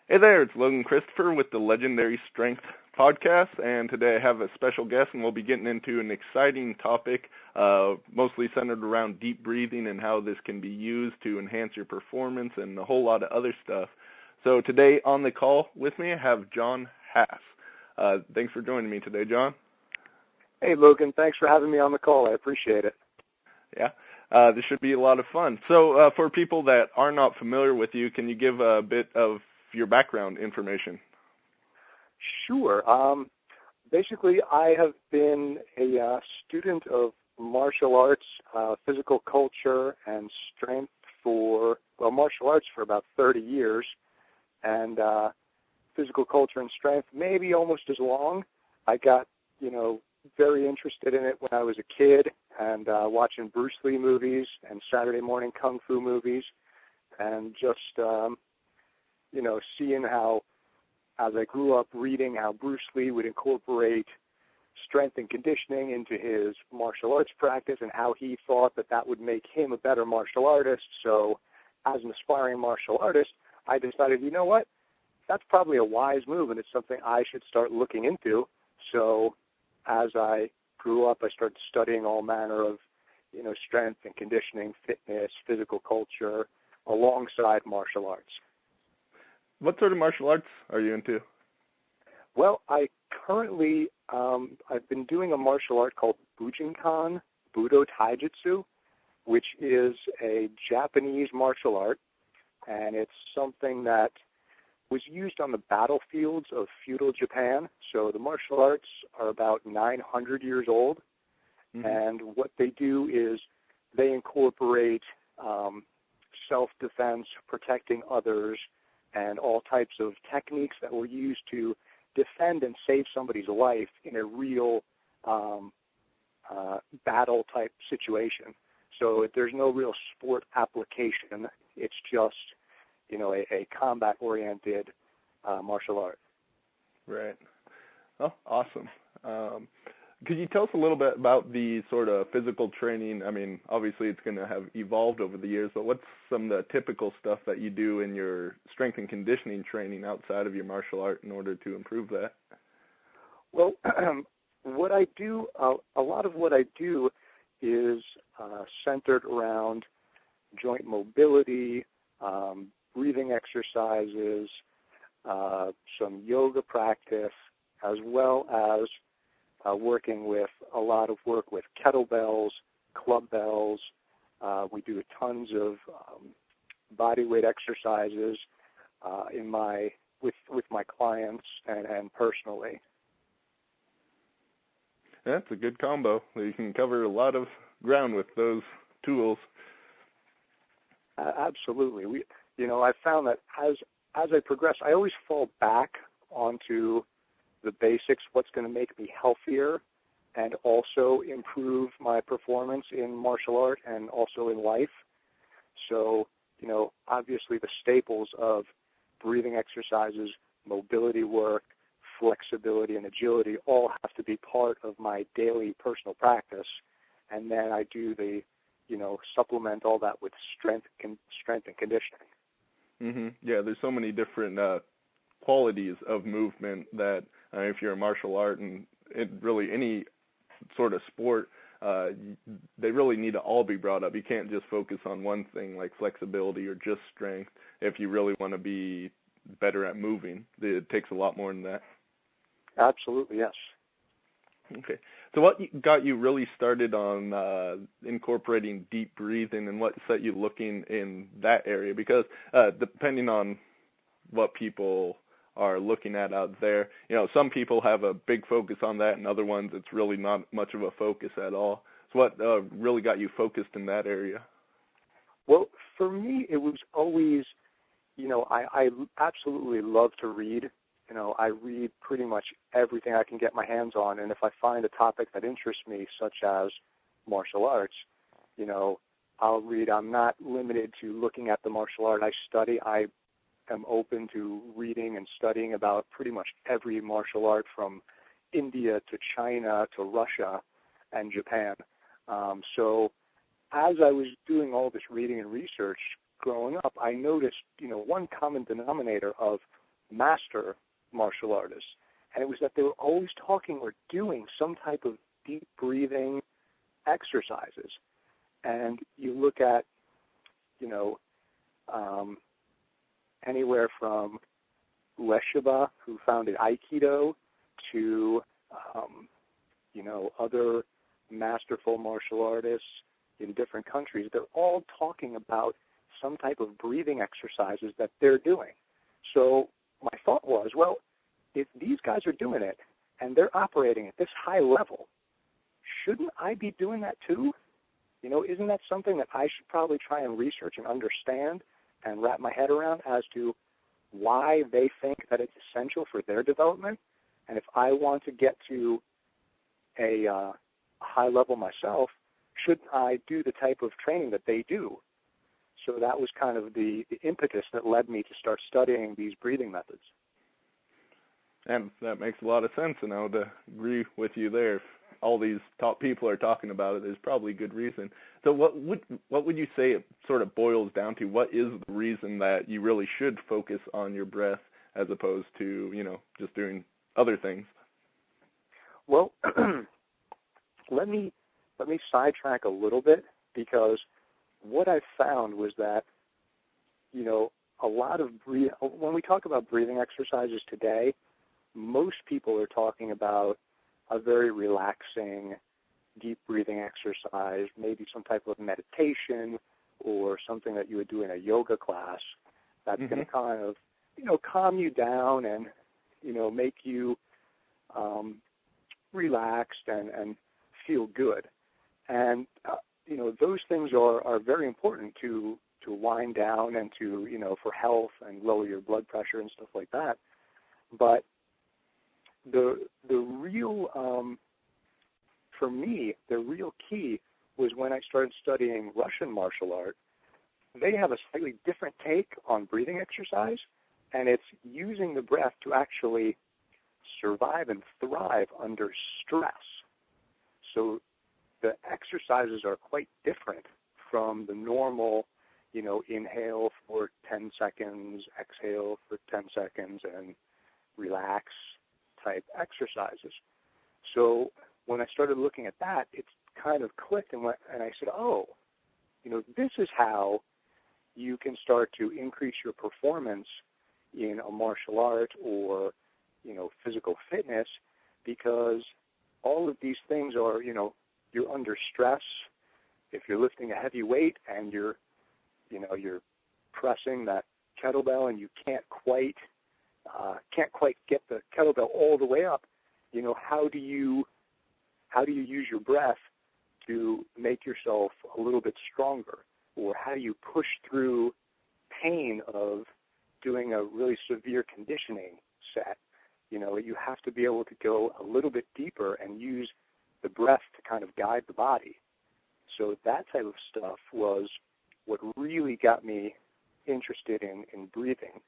Hey there, it's Logan Christopher with the Legendary Strength Podcast, and today I have a special guest, and we'll be getting into an exciting topic, mostly centered around deep breathing and how this can be used to enhance your performance and a whole lot of other stuff. So today on the call with me, I have Jon Haas. Thanks for joining me today, Jon. Hey, Logan, thanks for having me on the call. I appreciate it. Yeah. This should be a lot of fun. So for people that are not familiar with you, can you give a bit of your background information? Sure. Basically, I have been a student of martial arts, physical culture, and strength martial arts for about 30 years, and physical culture and strength maybe almost as long. I got, very interested in it when I was a kid, and watching Bruce Lee movies and Saturday morning kung fu movies, and just seeing how, as I grew up, reading how Bruce Lee would incorporate strength and conditioning into his martial arts practice and how he thought that would make him a better martial artist. So as an aspiring martial artist, I decided, you know what, that's probably a wise move, and it's something I should start looking into. So as I grew up, I started studying all manner of, strength and conditioning, fitness, physical culture, alongside martial arts. What sort of martial arts are you into? Well, I currently, I've been doing a martial art called Bujinkan, Budo Taijutsu, which is a Japanese martial art, and it's something that was used on the battlefields of feudal Japan. So the martial arts are about 900 years old, and what they do is they incorporate self-defense, protecting others, and all types of techniques that were used to defend and save somebody's life in a real battle-type situation. So there's no real sport application. It's just, a combat-oriented martial art. Right. Oh, awesome. Could you tell us a little bit about the sort of physical training? I mean, obviously it's going to have evolved over the years, but what's some of the typical stuff that you do in your strength and conditioning training outside of your martial art in order to improve that? Well, what I do, a lot of what I do is centered around joint mobility, breathing exercises, some yoga practice, as well as working with a lot of work with kettlebells, club bells. We do tons of body weight exercises with my clients and personally. That's a good combo. You can cover a lot of ground with those tools. Absolutely. I found that as I progress, I always fall back onto the basics, what's going to make me healthier and also improve my performance in martial art and also in life. So, obviously the staples of breathing exercises, mobility work, flexibility, and agility all have to be part of my daily personal practice. And then I do the, supplement all that with strength and conditioning. Yeah, there's so many different qualities of movement that if you're a martial art and really any sort of sport, they really need to all be brought up. You can't just focus on one thing like flexibility or just strength if you really want to be better at moving. It takes a lot more than that. Absolutely, yes. Okay. So what got you really started on incorporating deep breathing, and what set you looking in that area? Because depending on what people are looking at out there, some people have a big focus on that, and other ones it's really not much of a focus at all. So what really got you focused in that area? Well, for me, it was always, I absolutely love to read. I read pretty much everything I can get my hands on, and if I find a topic that interests me, such as martial arts, I'll read. I'm not limited to looking at the martial art I study. I am open to reading and studying about pretty much every martial art from India to China to Russia and Japan. So as I was doing all this reading and research growing up, I noticed, one common denominator of master martial artists. And it was that they were always talking or doing some type of deep breathing exercises. And you look at, you know, anywhere from Leshiba, who founded Aikido, to, you know, other masterful martial artists in different countries. They're all talking about some type of breathing exercises that they're doing. So my thought was, well, if these guys are doing it and they're operating at this high level, shouldn't I be doing that too? You know, isn't that something that I should probably try and research and understand and wrap my head around as to why they think that it's essential for their development? And if I want to get to a high level myself, should I do the type of training that they do? So that was kind of the impetus that led me to start studying these breathing methods. And that makes a lot of sense, and I would agree with you there. If all these top people are talking about it, there's probably good reason. So what would you say it sort of boils down to? What is the reason that you really should focus on your breath as opposed to, you know, just doing other things? Well, let me sidetrack a little bit, because what I found was that, you know, a lot of when we talk about breathing exercises today, most people are talking about a very relaxing, deep breathing exercise, maybe some type of meditation or something that you would do in a yoga class that's going to kind of, you know, calm you down and, you know, make you relaxed and feel good. And, you know, those things are very important to wind down and to, you know, for health and lower your blood pressure and stuff like that. But the real, for me, the real key was when I started studying Russian martial art. They have a slightly different take on breathing exercise, and it's using the breath to actually survive and thrive under stress. So the exercises are quite different from the normal, you know, inhale for 10 seconds, exhale for 10 seconds, and relax type exercises. So when I started looking at that, it kind of clicked, and I said, oh, you know, this is how you can start to increase your performance in a martial art or, you know, physical fitness, because all of these things are, you know, you're under stress. If you're lifting a heavy weight and you're pressing that kettlebell and you can't quite get the kettlebell all the way up, you know, how do you use your breath to make yourself a little bit stronger? Or how do you push through pain of doing a really severe conditioning set? You know, you have to be able to go a little bit deeper and use the breath to kind of guide the body. So that type of stuff was what really got me interested in breathing.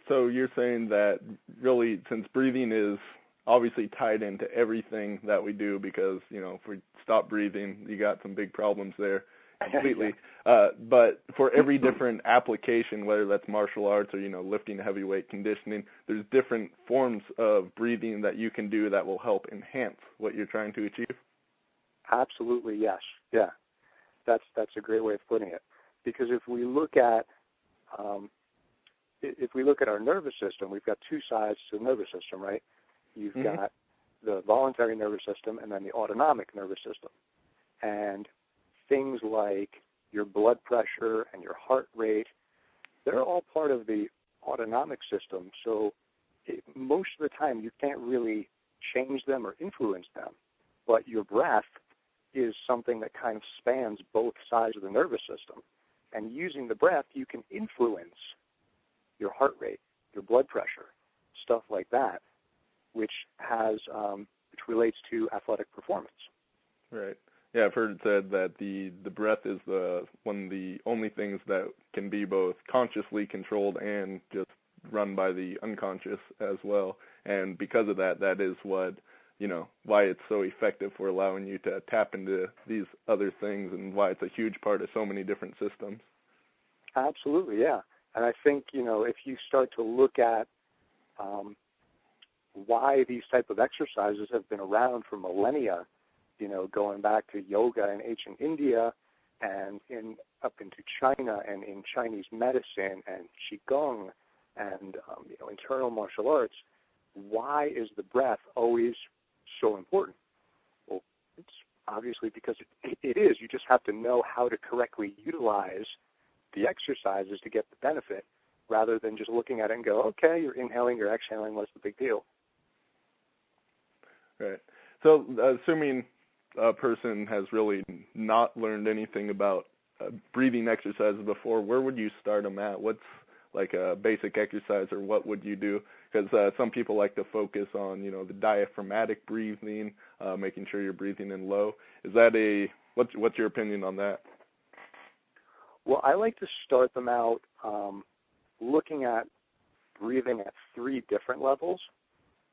So you're saying that really, since breathing is obviously tied into everything that we do, because, you know, if we stop breathing, you got some big problems there completely. But for every different application, whether that's martial arts or, you know, lifting heavyweight conditioning, there's different forms of breathing that you can do that will help enhance what you're trying to achieve. Absolutely, yes. Yeah. That's a great way of putting it. Because if we look at our nervous system, we've got two sides to the nervous system, right? You've got the voluntary nervous system and then the autonomic nervous system. And things like your blood pressure and your heart rate, they're all part of the autonomic system. So most of the time you can't really change them or influence them. But your breath is something that kind of spans both sides of the nervous system. And using the breath, you can influence your heart rate, your blood pressure, stuff like that, which relates to athletic performance. Right. Yeah, I've heard it said that the breath is one of the only things that can be both consciously controlled and just run by the unconscious as well. And because of that, that is what, you know, why it's so effective for allowing you to tap into these other things, and why it's a huge part of so many different systems. Absolutely, yeah. And I think, if you start to look at why these type of exercises have been around for millennia, going back to yoga in ancient India and up into China and in Chinese medicine and Qigong and, internal martial arts, why is the breath always so important? Well, it's obviously because it is. You just have to know how to correctly utilize the exercises to get the benefit, rather than just looking at it and go, okay, you're inhaling, you're exhaling, what's the big deal? Right. So assuming a person has really not learned anything about breathing exercises before, where would you start them at? What's like a basic exercise, or what would you do? Because some people like to focus on, the diaphragmatic breathing, making sure you're breathing in low. Is that what's your opinion on that? Well, I like to start them out looking at breathing at 3 different levels,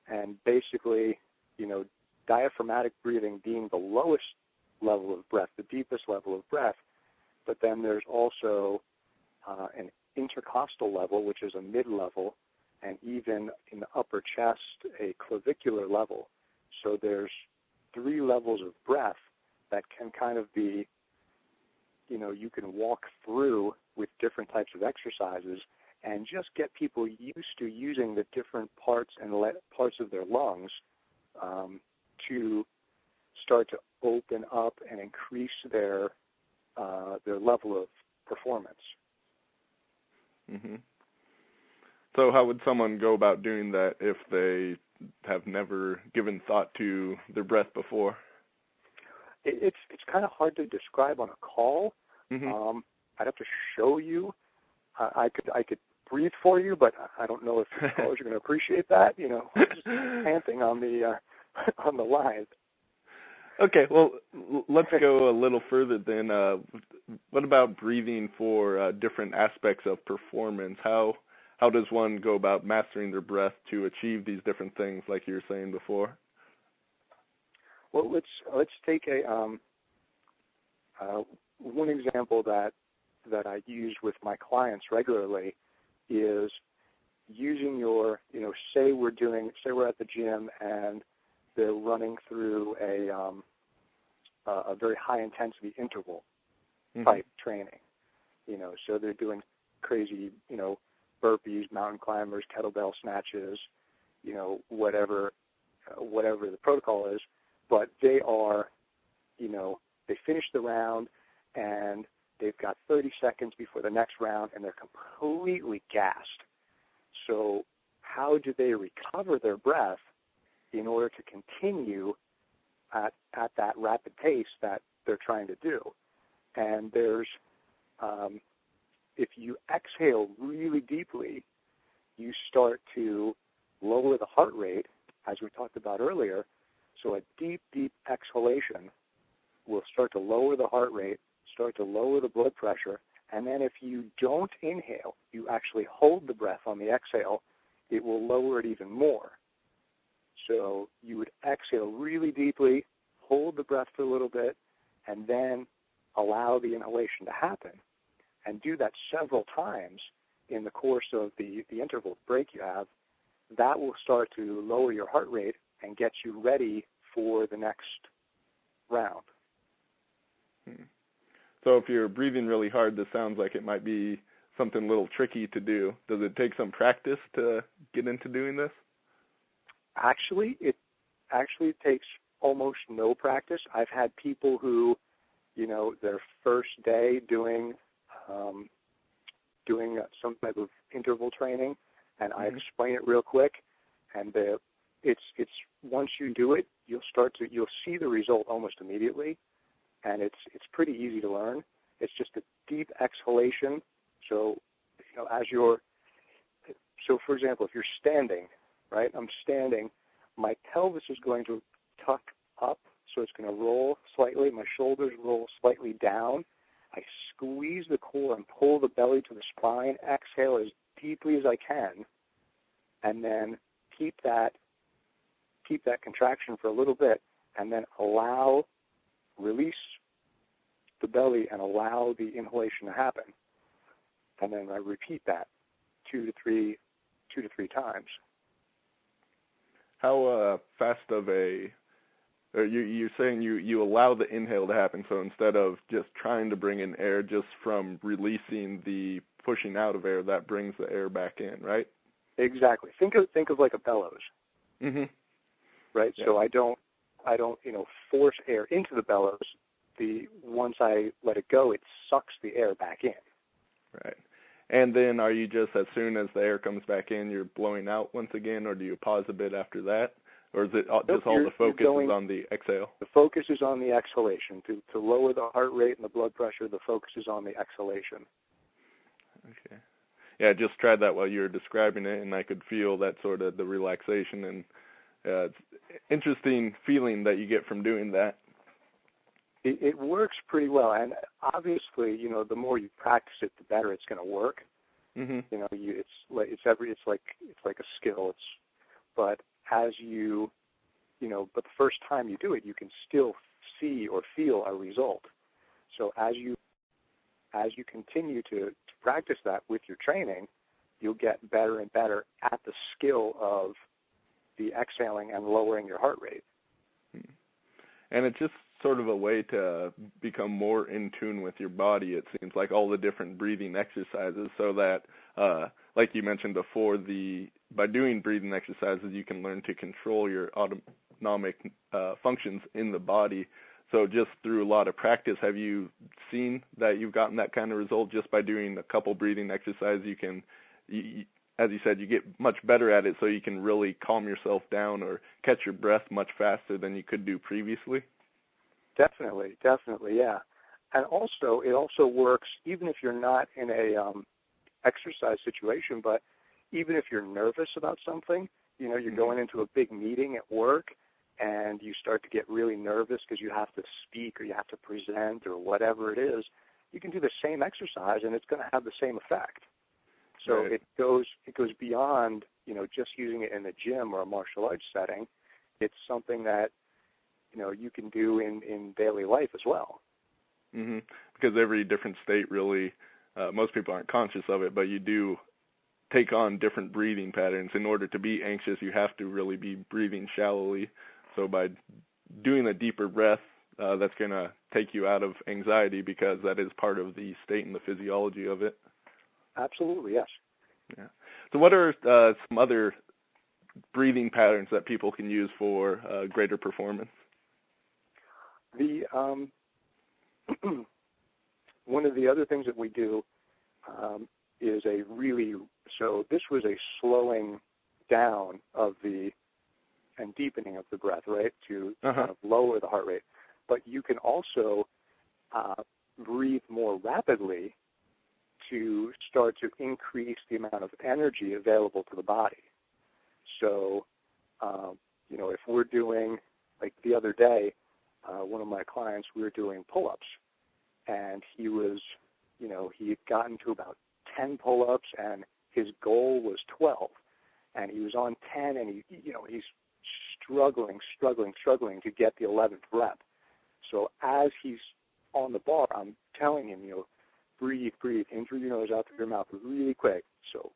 and basically, diaphragmatic breathing being the lowest level of breath, the deepest level of breath, but then there's also an intercostal level, which is a mid-level, and even in the upper chest, a clavicular level. So there's 3 levels of breath that can kind of be, you can walk through with different types of exercises and just get people used to using the different parts and parts of their lungs to start to open up and increase their level of performance. Mm-hmm. So how would someone go about doing that if they have never given thought to their breath before? It's kind of hard to describe on a call. Mm-hmm. I'd have to show you. I could breathe for you, but I don't know if your callers are going to appreciate that. Just panting on the line. Okay, well, let's go a little further then. What about breathing for different aspects of performance? How does one go about mastering their breath to achieve these different things, like you were saying before? Well, let's take one example that I use with my clients regularly is using your, say we're at the gym and they're running through a very high intensity interval type training. So they're doing crazy, burpees, mountain climbers, kettlebell snatches, whatever the protocol is, but they are, they finish the round and they've got 30 seconds before the next round and they're completely gassed. So how do they recover their breath in order to continue at that rapid pace that they're trying to do? And there's, if you exhale really deeply, you start to lower the heart rate, as we talked about earlier. So a deep, deep exhalation will start to lower the heart rate, start to lower the blood pressure, and then if you don't inhale, you actually hold the breath on the exhale, it will lower it even more. So you would exhale really deeply, hold the breath for a little bit, and then allow the inhalation to happen. And do that several times in the course of the interval break you have. That will start to lower your heart rate and get you ready for the next round. So if you're breathing really hard, this sounds like it might be something a little tricky to do. Does it take some practice to get into doing this? Actually, it takes almost no practice. I've had people who, their first day doing some type of interval training, and I explain it real quick, and it's once you do it, you'll see the result almost immediately, and it's pretty easy to learn. It's just a deep exhalation. So, so for example, if you're standing, right? I'm standing, my pelvis is going to tuck up, so it's going to roll slightly. My shoulders roll slightly down. I squeeze the core and pull the belly to the spine, exhale as deeply as I can, and then keep that contraction for a little bit, and then release the belly and allow the inhalation to happen. And then I repeat that two to three times. How fast of a, or you're saying you allow the inhale to happen, so instead of just trying to bring in air, just from releasing the pushing out of air, that brings the air back in, right? Exactly. Think of like a bellows. Mhm. Right? Yeah. So I don't force air into the bellows. Once I let it go, it sucks the air back in. Right. And then are you just, as soon as the air comes back in, you're blowing out once again, or do you pause a bit after that? Or is it just all the focus is on the exhale? The focus is on the exhalation. To lower the heart rate and the blood pressure, the focus is on the exhalation. Okay. Yeah, I just tried that while you were describing it, and I could feel that sort of the relaxation, and it's interesting feeling that you get from doing that. It works pretty well, and obviously, the more you practice it, the better it's going to work. Mm-hmm. It's like a skill. But the first time you do it, you can still see or feel a result. So as you continue to practice that with your training, you'll get better and better at the skill of the exhaling and lowering your heart rate. And it's just sort of a way to become more in tune with your body, it seems like, all the different breathing exercises, so that, like you mentioned before, by doing breathing exercises, you can learn to control your autonomic functions in the body. So just through a lot of practice, have you seen that you've gotten that kind of result just by doing a couple breathing exercises? You can, as you said, you get much better at it, so you can really calm yourself down or catch your breath much faster than you could do previously? Definitely, yeah. And also, it also works even if you're not in a exercise situation, but even if you're nervous about something, you're going into a big meeting at work, and you start to get really nervous because you have to speak or you have to present or whatever it is, you can do the same exercise and it's going to have the same effect. So right. it goes beyond, just using it in the gym or a martial arts setting. It's something that, you can do in daily life as well. Mm-hmm. Because every different state really, most people aren't conscious of it, but you do take on different breathing patterns. In order to be anxious, you have to really be breathing shallowly. So by doing a deeper breath, that's going to take you out of anxiety, because that is part of the state and the physiology of it. Absolutely, yes. Yeah. So what are some other breathing patterns that people can use for greater performance? One of the other things that we do is so this was a slowing down of and deepening of the breath, right, to kind of lower the heart rate. But you can also breathe more rapidly to start to increase the amount of energy available to the body. So, if we're doing, like the other day, one of my clients, we were doing pull-ups, and he was, he had gotten to about 10 pull-ups, and his goal was 12, and he was on 10, and he's struggling to get the 11th rep. So as he's on the bar, I'm telling him, breathe in through your nose, out through your mouth really quick. So,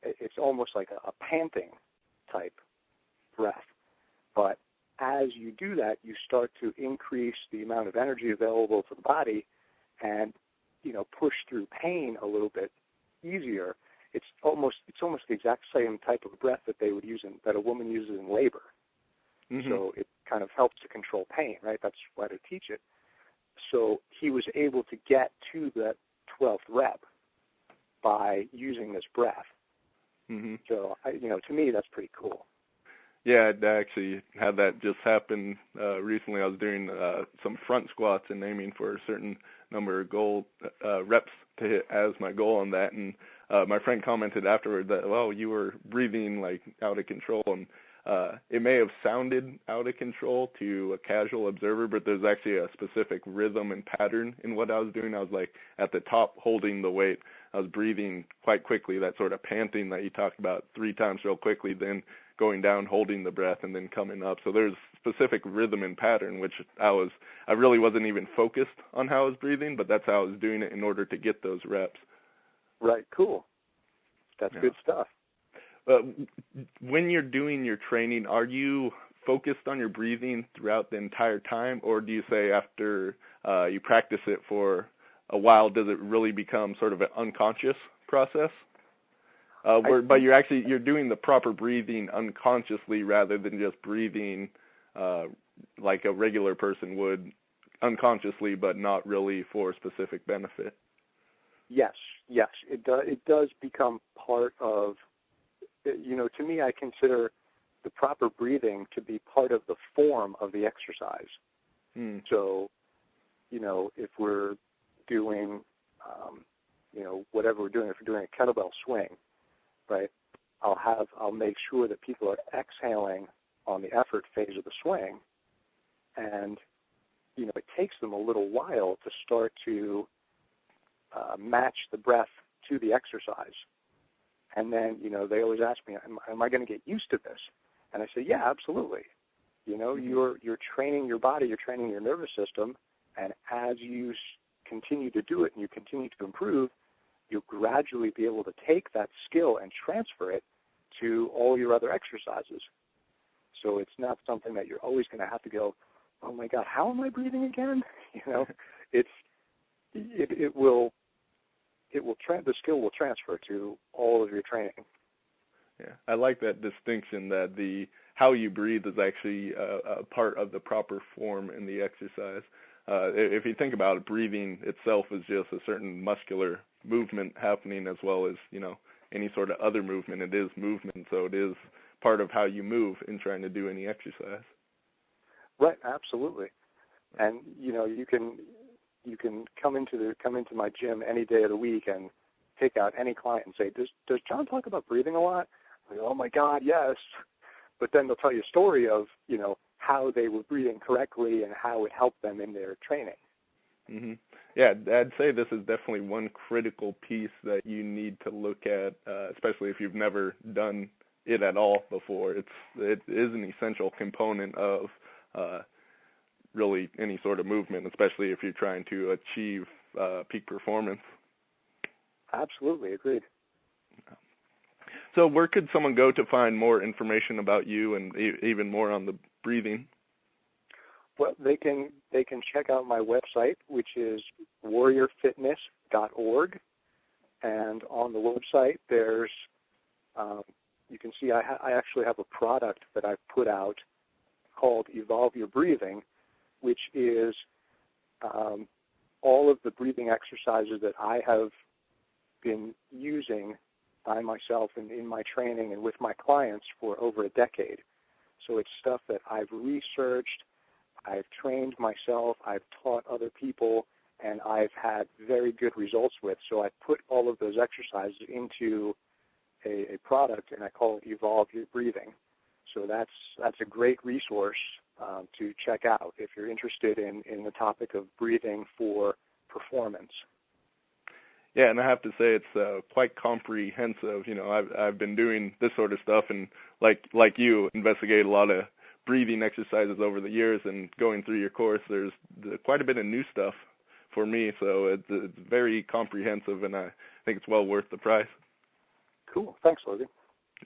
it's almost like a panting type breath. But as you do that, you start to increase the amount of energy available to the body and, push through pain a little bit easier. It's almost the exact same type of breath that they would use that a woman uses in labor. Mm-hmm. So it kind of helps to control pain, right? That's why they teach it. So he was able to get to the 12th rep by using this breath. Mm-hmm. So, to me, that's pretty cool. Yeah, I actually had that just happen recently. I was doing some front squats and aiming for a certain number of goal reps to hit as my goal on that. And my friend commented afterward that, well, you were breathing like out of control. And it may have sounded out of control to a casual observer, but there's actually a specific rhythm and pattern in what I was doing. I was like at the top holding the weight. I was breathing quite quickly, that sort of panting that you talked about 3 times real quickly, then going down, holding the breath, and then coming up. So there's specific rhythm and pattern, which I really wasn't even focused on how I was breathing, but that's how I was doing it in order to get those reps. Right, cool. That's good stuff. When you're doing your training, are you focused on your breathing throughout the entire time, or do you say after you practice it for a while, does it really become sort of an unconscious process? But you're doing the proper breathing unconsciously rather than just breathing like a regular person would unconsciously, but not really for specific benefit. Yes, it does become part of, to me, I consider the proper breathing to be part of the form of the exercise. So, if we're doing, whatever we're doing, if we're doing a kettlebell swing, right, I'll make sure that people are exhaling on the effort phase of the swing, and, it takes them a little while to start to match the breath to the exercise. And then, they always ask me, am I going to get used to this? And I say, yeah, absolutely. You're training your body, you're training your nervous system, and as you continue to do it and you continue to improve, you'll gradually be able to take that skill and transfer it to all your other exercises. So it's not something that you're always going to have to go, oh my God, how am I breathing again? The skill will transfer to all of your training. Yeah, I like that distinction that how you breathe is actually a part of the proper form in the exercise. If you think about it, breathing itself is just a certain muscular movement happening as well as, any sort of other movement. It is movement, so it is part of how you move in trying to do any exercise. Right, absolutely. And, you can come into my gym any day of the week and pick out any client and say, does Jon talk about breathing a lot? Like, oh my God, yes. But then they'll tell you a story of, how they were breathing correctly and how it helped them in their training. Mm-hmm. Yeah, I'd say this is definitely one critical piece that you need to look at, especially if you've never done it at all before. It is an essential component of really any sort of movement, especially if you're trying to achieve peak performance. Absolutely, agreed. So where could someone go to find more information about you and even more on the breathing? Well, they can check out my website, which is warriorfitness.org, and on the website there's you can see I actually have a product that I've put out called Evolve Your Breathing, which is all of the breathing exercises that I have been using by myself and in my training and with my clients for over a decade. So it's stuff that I've researched, I've trained myself, I've taught other people, and I've had very good results with. So I put all of those exercises into a product, and I call it Evolve Your Breathing. So that's a great resource to check out if you're interested in the topic of breathing for performance. Yeah, and I have to say it's quite comprehensive. I've been doing this sort of stuff, and like you, investigate a lot of breathing exercises over the years, and going through your course, there's quite a bit of new stuff for me. So it's very comprehensive, and I think it's well worth the price. Cool. Thanks, Logan.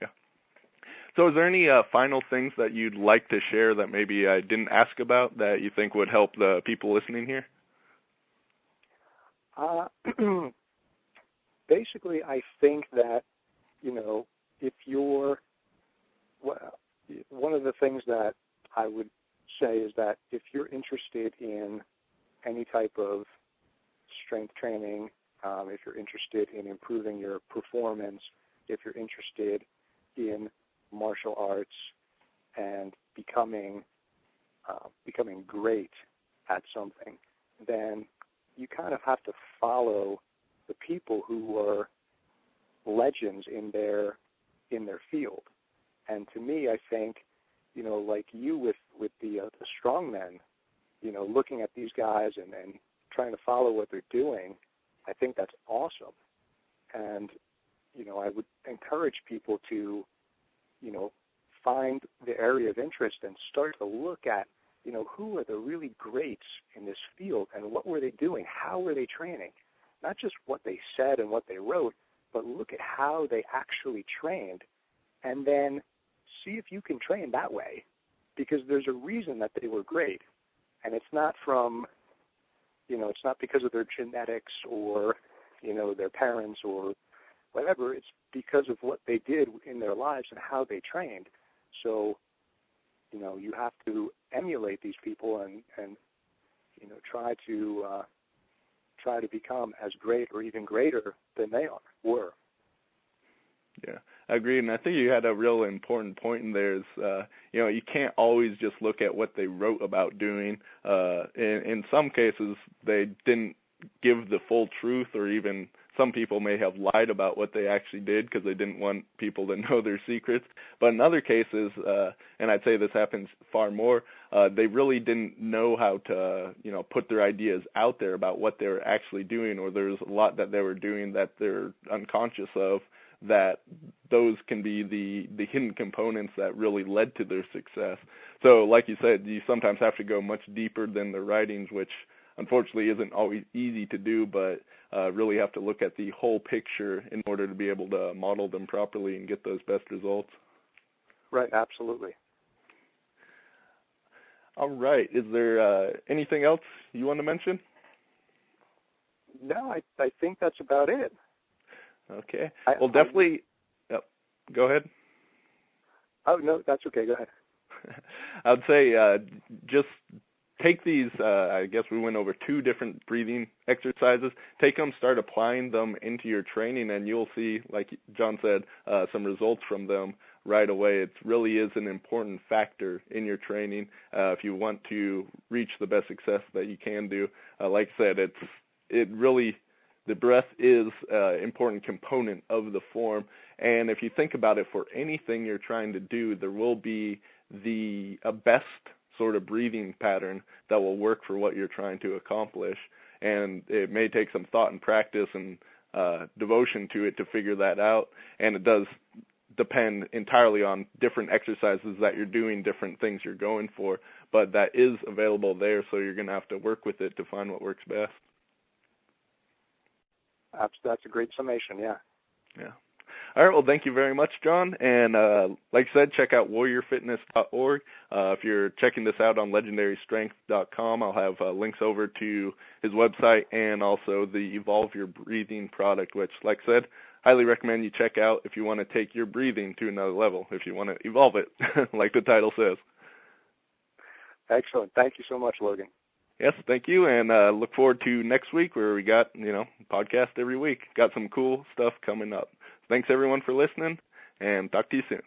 Yeah. So is there any final things that you'd like to share that maybe I didn't ask about that you think would help the people listening here? Basically, I think that, if you're, one of the things that I would say is that if you're interested in any type of strength training, if you're interested in improving your performance, if you're interested in martial arts and becoming great at something, then you kind of have to follow the people who are legends in their field. And to me, I think, like you with the strongmen, looking at these guys and trying to follow what they're doing, I think that's awesome. And, I would encourage people to, find the area of interest and start to look at, who are the really greats in this field and what were they doing? How were they training? Not just what they said and what they wrote, but look at how they actually trained, and then see if you can train that way, because there's a reason that they were great, and it's not from, it's not because of their genetics or, their parents or whatever. It's because of what they did in their lives and how they trained. So, you have to emulate these people and try to become as great or even greater than they were. Yeah, I agree, and I think you had a real important point in there. Is you can't always just look at what they wrote about doing. In some cases, they didn't give the full truth, or even some people may have lied about what they actually did because they didn't want people to know their secrets. But in other cases, and I'd say this happens far more, they really didn't know how to, put their ideas out there about what they were actually doing, or there's a lot that they were doing that they're unconscious of, that those can be the hidden components that really led to their success. So like you said, you sometimes have to go much deeper than the writings, which unfortunately isn't always easy to do, but really have to look at the whole picture in order to be able to model them properly and get those best results. Right, absolutely. All right. Is there anything else you want to mention? No, I think that's about it. Okay. Well, definitely. Go ahead. Oh, no, that's okay. Go ahead. I would say just take these, I guess we went over 2 different breathing exercises. Take them, start applying them into your training, and you'll see, like Jon said, some results from them right away. It really is an important factor in your training if you want to reach the best success that you can do. Like I said, the breath is an important component of the form, and if you think about it, for anything you're trying to do, there will be a best sort of breathing pattern that will work for what you're trying to accomplish, and it may take some thought and practice and devotion to it to figure that out, and it does depend entirely on different exercises that you're doing, different things you're going for, but that is available there, so you're going to have to work with it to find what works best. That's a great summation, yeah. Yeah. All right, well, thank you very much, Jon. And like I said, check out warriorfitness.org. If you're checking this out on legendarystrength.com, I'll have links over to his website and also the Evolve Your Breathing product, which, like I said, highly recommend you check out if you want to take your breathing to another level, if you want to evolve it, like the title says. Excellent. Thank you so much, Logan. Yes, thank you, and look forward to next week where we got, podcast every week. Got some cool stuff coming up. Thanks, everyone, for listening, and talk to you soon.